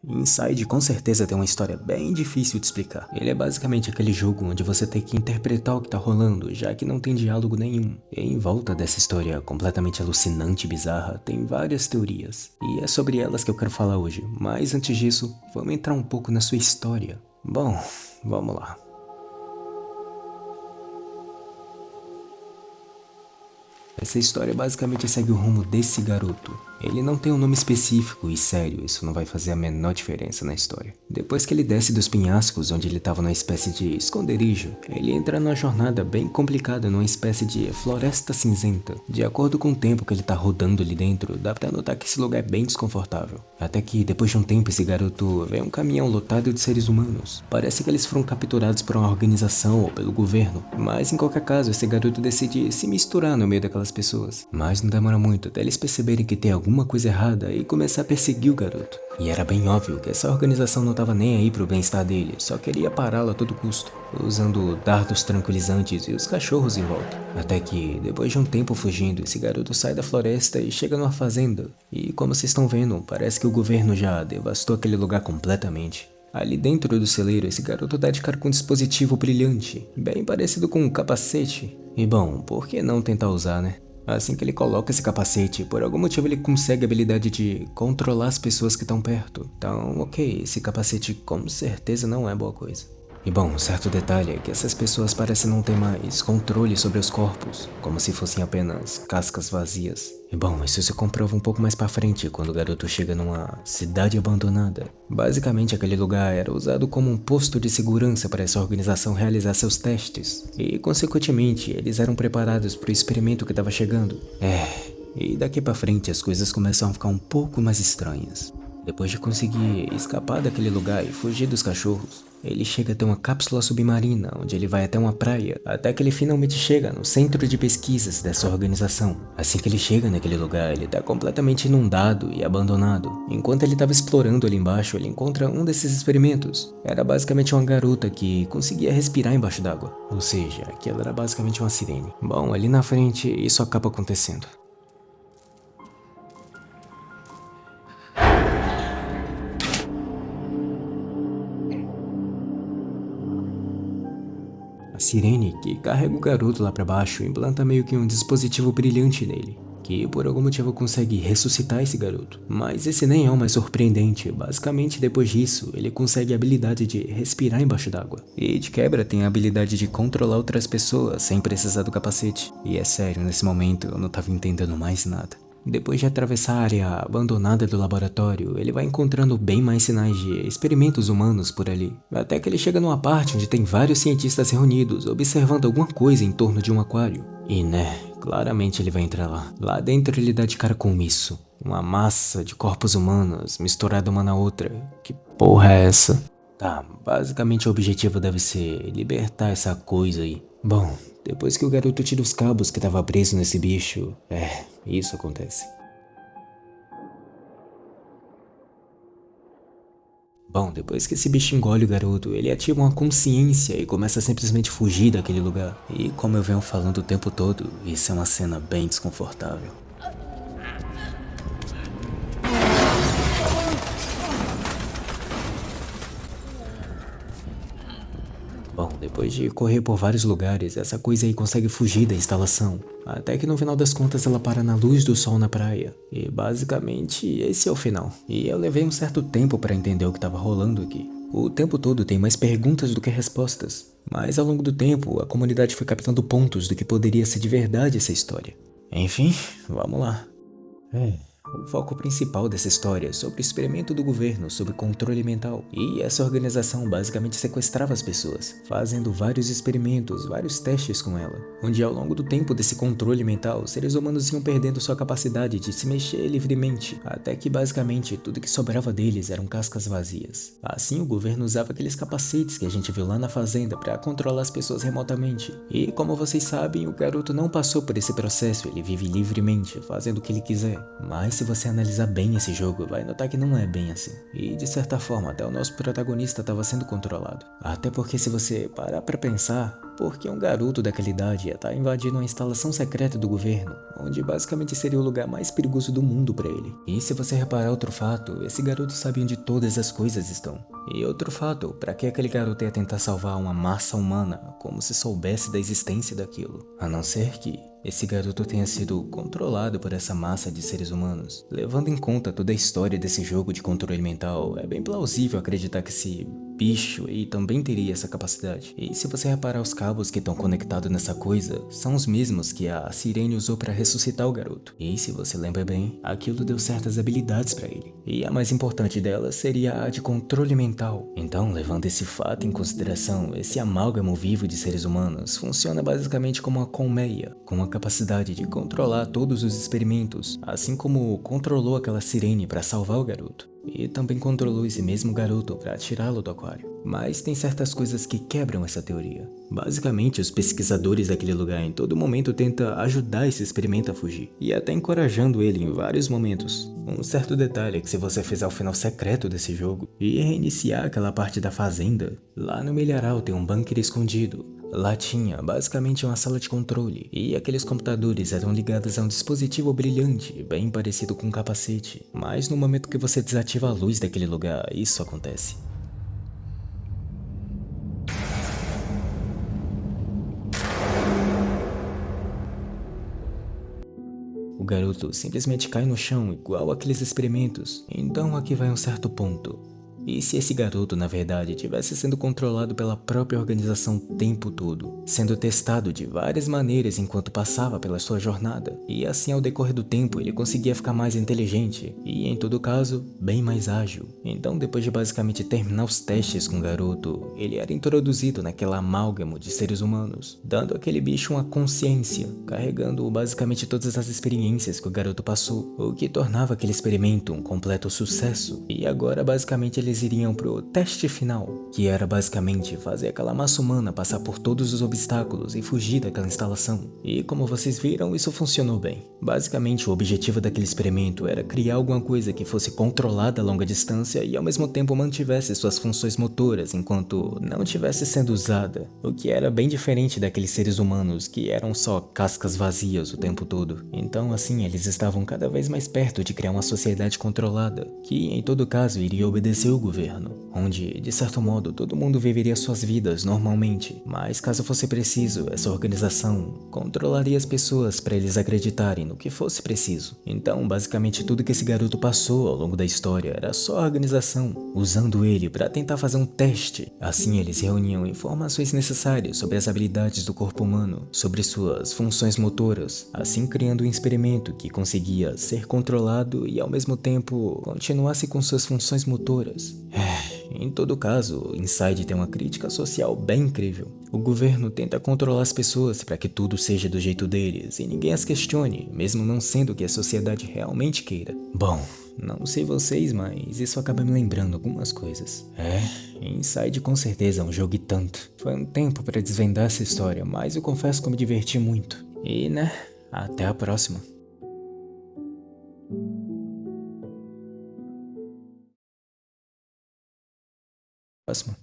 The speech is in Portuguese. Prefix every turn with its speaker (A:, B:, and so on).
A: Inside com certeza tem uma história bem difícil de explicar. Ele é basicamente aquele jogo onde você tem que interpretar o que tá rolando, já que não tem diálogo nenhum. E em volta dessa história completamente alucinante e bizarra, tem várias teorias. E é sobre elas que eu quero falar hoje. Mas antes disso, vamos entrar um pouco na sua história. Bom, vamos lá. Essa história basicamente segue o rumo desse garoto. Ele não tem um nome específico e sério, isso não vai fazer a menor diferença na história. Depois que ele desce dos penhascos, onde ele estava numa espécie de esconderijo, ele entra numa jornada bem complicada numa espécie de floresta cinzenta. De acordo com o tempo que ele tá rodando ali dentro, dá pra notar que esse lugar é bem desconfortável. Até que, depois de um tempo, esse garoto vê um caminhão lotado de seres humanos. Parece que eles foram capturados por uma organização ou pelo governo, mas em qualquer caso, esse garoto decide se misturar no meio daquelas pessoas. Mas não demora muito até eles perceberem que tem alguma coisa errada e começar a perseguir o garoto. E era bem óbvio que essa organização não estava nem aí pro bem-estar dele, só queria pará-lo a todo custo, usando dardos tranquilizantes e os cachorros em volta. Até que, depois de um tempo fugindo, esse garoto sai da floresta e chega numa fazenda. E como vocês estão vendo, parece que o governo já devastou aquele lugar completamente. Ali dentro do celeiro, esse garoto dá de cara com um dispositivo brilhante, bem parecido com um capacete. E bom, por que não tentar usar, né? Assim que ele coloca esse capacete, por algum motivo ele consegue a habilidade de controlar as pessoas que estão perto. Então, ok, esse capacete com certeza não é boa coisa. E bom, um certo detalhe é que essas pessoas parecem não ter mais controle sobre os corpos, como se fossem apenas cascas vazias. E bom, isso se comprova um pouco mais pra frente, quando o garoto chega numa cidade abandonada. Basicamente, aquele lugar era usado como um posto de segurança para essa organização realizar seus testes. E, consequentemente, eles eram preparados para o experimento que estava chegando. E daqui pra frente as coisas começam a ficar um pouco mais estranhas. Depois de conseguir escapar daquele lugar e fugir dos cachorros, ele chega até uma cápsula submarina, onde ele vai até uma praia, até que ele finalmente chega no centro de pesquisas dessa organização. Assim que ele chega naquele lugar, ele tá completamente inundado e abandonado. Enquanto ele estava explorando ali embaixo, ele encontra um desses experimentos. Era basicamente uma garota que conseguia respirar embaixo d'água, ou seja, aquela era basicamente uma sirene. Bom, ali na frente, isso acaba acontecendo. A sirene, que carrega o garoto lá pra baixo, implanta meio que um dispositivo brilhante nele, que por algum motivo consegue ressuscitar esse garoto. Mas esse nem é o mais surpreendente, basicamente depois disso, ele consegue a habilidade de respirar embaixo d'água. E de quebra tem a habilidade de controlar outras pessoas sem precisar do capacete. E é sério, nesse momento eu não tava entendendo mais nada. Depois de atravessar a área abandonada do laboratório, ele vai encontrando bem mais sinais de experimentos humanos por ali. Até que ele chega numa parte onde tem vários cientistas reunidos, observando alguma coisa em torno de um aquário. E claramente ele vai entrar lá. Lá dentro ele dá de cara com isso. Uma massa de corpos humanos misturada uma na outra. Que porra é essa? Tá, basicamente o objetivo deve ser libertar essa coisa aí. Bom, depois que o garoto tira os cabos que tava preso nesse bicho, isso acontece. Bom, depois que esse bicho engole o garoto, ele ativa uma consciência e começa a simplesmente fugir daquele lugar. E como eu venho falando o tempo todo, isso é uma cena bem desconfortável. Bom, depois de correr por vários lugares, essa coisa aí consegue fugir da instalação. Até que no final das contas ela para na luz do sol na praia. E basicamente esse é o final. E eu levei um certo tempo para entender o que estava rolando aqui. O tempo todo tem mais perguntas do que respostas. Mas ao longo do tempo, a comunidade foi captando pontos do que poderia ser de verdade essa história. Enfim, vamos lá. O foco principal dessa história é sobre o experimento do governo sobre controle mental, e essa organização basicamente sequestrava as pessoas, fazendo vários experimentos, vários testes com ela, onde ao longo do tempo desse controle mental, os seres humanos iam perdendo sua capacidade de se mexer livremente, até que basicamente tudo que sobrava deles eram cascas vazias. Assim o governo usava aqueles capacetes que a gente viu lá na fazenda para controlar as pessoas remotamente, e como vocês sabem, o garoto não passou por esse processo, ele vive livremente, fazendo o que ele quiser, mas se você analisar bem esse jogo, vai notar que não é bem assim. E de certa forma, até o nosso protagonista estava sendo controlado. Até porque se você parar pra pensar, por que um garoto daquela idade ia estar invadindo uma instalação secreta do governo, onde basicamente seria o lugar mais perigoso do mundo pra ele? E se você reparar outro fato, esse garoto sabe onde todas as coisas estão. E outro fato, pra que aquele garoto ia tentar salvar uma massa humana, como se soubesse da existência daquilo? A não ser que esse garoto tenha sido controlado por essa massa de seres humanos. Levando em conta toda a história desse jogo de controle mental, é bem plausível acreditar que esse bicho aí também teria essa capacidade. E se você reparar, os cabos que estão conectados nessa coisa são os mesmos que a Sirene usou para ressuscitar o garoto. E se você lembra bem, aquilo deu certas habilidades para ele. E a mais importante delas seria a de controle mental. Então, levando esse fato em consideração, esse amálgamo vivo de seres humanos funciona basicamente como uma colmeia, com a capacidade de controlar todos os experimentos, assim como controlou aquela Sirene para salvar o garoto. E também controlou esse mesmo garoto para tirá-lo do aquário. Mas tem certas coisas que quebram essa teoria. Basicamente, os pesquisadores daquele lugar em todo momento tentam ajudar esse experimento a fugir, e até encorajando ele em vários momentos. Um certo detalhe é que se você fizer o final secreto desse jogo e reiniciar aquela parte da fazenda, lá no milharal tem um bunker escondido. Lá tinha basicamente uma sala de controle, e aqueles computadores eram ligados a um dispositivo brilhante, bem parecido com um capacete. Mas no momento que você desativa a luz daquele lugar, isso acontece. O garoto simplesmente cai no chão igual aqueles experimentos. Então aqui vai um certo ponto. E se esse garoto, na verdade, tivesse sendo controlado pela própria organização o tempo todo, sendo testado de várias maneiras enquanto passava pela sua jornada, e assim ao decorrer do tempo ele conseguia ficar mais inteligente e, em todo caso, bem mais ágil. Então, depois de basicamente terminar os testes com o garoto, ele era introduzido naquela amálgama de seres humanos, dando àquele bicho uma consciência, carregando basicamente todas as experiências que o garoto passou, o que tornava aquele experimento um completo sucesso. E agora, basicamente, eles iriam pro teste final, que era basicamente fazer aquela massa humana passar por todos os obstáculos e fugir daquela instalação. E como vocês viram, isso funcionou bem. Basicamente, o objetivo daquele experimento era criar alguma coisa que fosse controlada a longa distância e ao mesmo tempo mantivesse suas funções motoras enquanto não estivesse sendo usada, o que era bem diferente daqueles seres humanos que eram só cascas vazias o tempo todo. Então assim, eles estavam cada vez mais perto de criar uma sociedade controlada, que em todo caso iria obedecer o governo, onde, de certo modo, todo mundo viveria suas vidas normalmente, mas caso fosse preciso, essa organização controlaria as pessoas para eles acreditarem no que fosse preciso. Então, basicamente tudo que esse garoto passou ao longo da história era só a organização, usando ele para tentar fazer um teste. Assim, eles reuniam informações necessárias sobre as habilidades do corpo humano, sobre suas funções motoras, assim criando um experimento que conseguia ser controlado e ao mesmo tempo continuasse com suas funções motoras. Em todo caso, Inside tem uma crítica social bem incrível. O governo tenta controlar as pessoas para que tudo seja do jeito deles e ninguém as questione, mesmo não sendo o que a sociedade realmente queira. Bom, não sei vocês, mas isso acaba me lembrando algumas coisas. Inside com certeza é um jogo e tanto. Foi um tempo para desvendar essa história, mas eu confesso que eu me diverti muito. E até a próxima. Próxima.